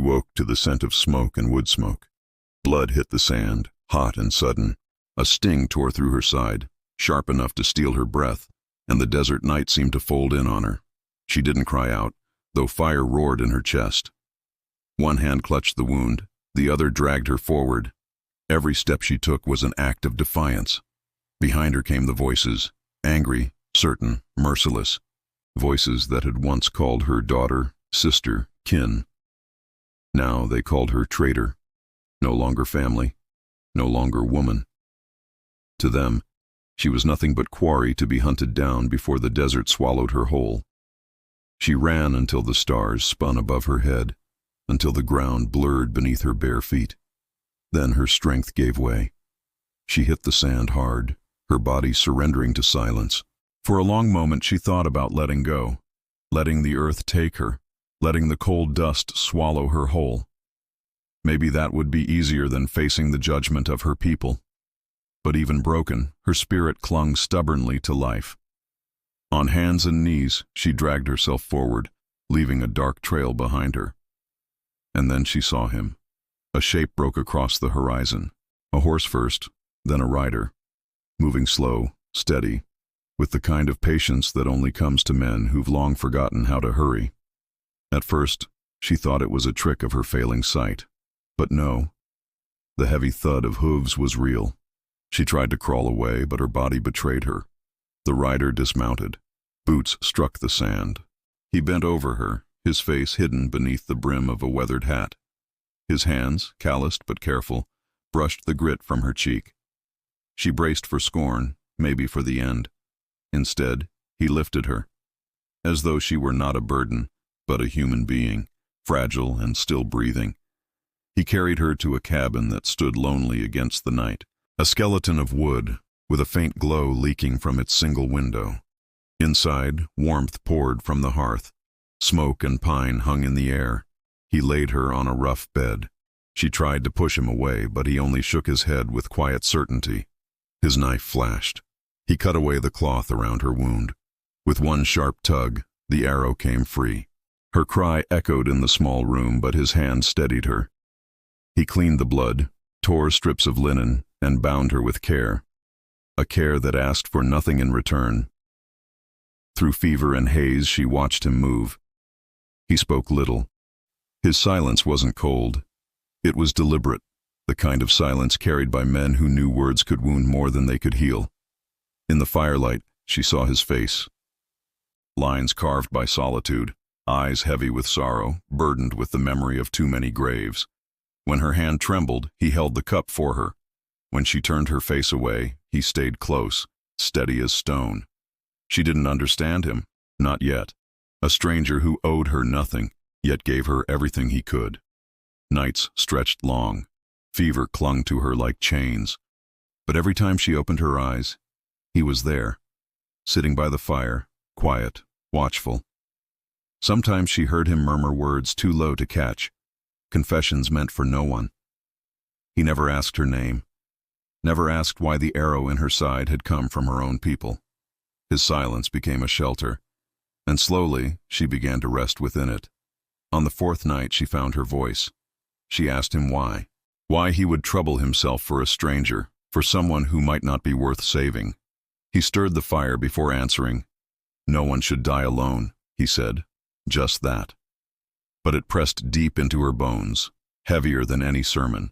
woke to the scent of smoke and wood smoke. Blood hit the sand, hot and sudden. A sting tore through her side, sharp enough to steal her breath, and the desert night seemed to fold in on her. She didn't cry out, though fire roared in her chest. One hand clutched the wound, the other dragged her forward. Every step she took was an act of defiance. Behind her came the voices, angry, certain, merciless. Voices that had once called her daughter, sister, kin. Now they called her traitor. No longer family, no longer woman. To them, she was nothing but quarry to be hunted down before the desert swallowed her whole. She ran until the stars spun above her head, until the ground blurred beneath her bare feet. Then her strength gave way. She hit the sand hard, her body surrendering to silence. For a long moment she thought about letting go, letting the earth take her, letting the cold dust swallow her whole. Maybe that would be easier than facing the judgment of her people. But even broken, her spirit clung stubbornly to life. On hands and knees, she dragged herself forward, leaving a dark trail behind her. And then she saw him. A shape broke across the horizon. A horse first, then a rider. Moving slow, steady, with the kind of patience that only comes to men who've long forgotten how to hurry. At first, she thought it was a trick of her failing sight. But no. The heavy thud of hooves was real. She tried to crawl away, but her body betrayed her. The rider dismounted. Boots struck the sand. He bent over her, his face hidden beneath the brim of a weathered hat. His hands, calloused but careful, brushed the grit from her cheek. She braced for scorn, maybe for the end. Instead, he lifted her, as though she were not a burden, but a human being, fragile and still breathing. He carried her to a cabin that stood lonely against the night, a skeleton of wood, with a faint glow leaking from its single window. Inside, warmth poured from the hearth. Smoke and pine hung in the air. He laid her on a rough bed. She tried to push him away, but he only shook his head with quiet certainty. His knife flashed. He cut away the cloth around her wound. With one sharp tug, the arrow came free. Her cry echoed in the small room, but his hand steadied her. He cleaned the blood, tore strips of linen, and bound her with care. A care that asked for nothing in return. Through fever and haze, she watched him move. He spoke little. His silence wasn't cold. It was deliberate, the kind of silence carried by men who knew words could wound more than they could heal. In the firelight, she saw his face. Lines carved by solitude, eyes heavy with sorrow, burdened with the memory of too many graves. When her hand trembled, he held the cup for her. When she turned her face away, he stayed close, steady as stone. She didn't understand him, not yet. A stranger who owed her nothing, yet gave her everything he could. Nights stretched long. Fever clung to her like chains. But every time she opened her eyes, he was there, sitting by the fire, quiet, watchful. Sometimes she heard him murmur words too low to catch, confessions meant for no one. He never asked her name, never asked why the arrow in her side had come from her own people. His silence became a shelter, and slowly she began to rest within it. On the fourth night she found her voice. She asked him why he would trouble himself for a stranger, for someone who might not be worth saving. He stirred the fire before answering. No one should die alone, he said, just that. But it pressed deep into her bones, heavier than any sermon.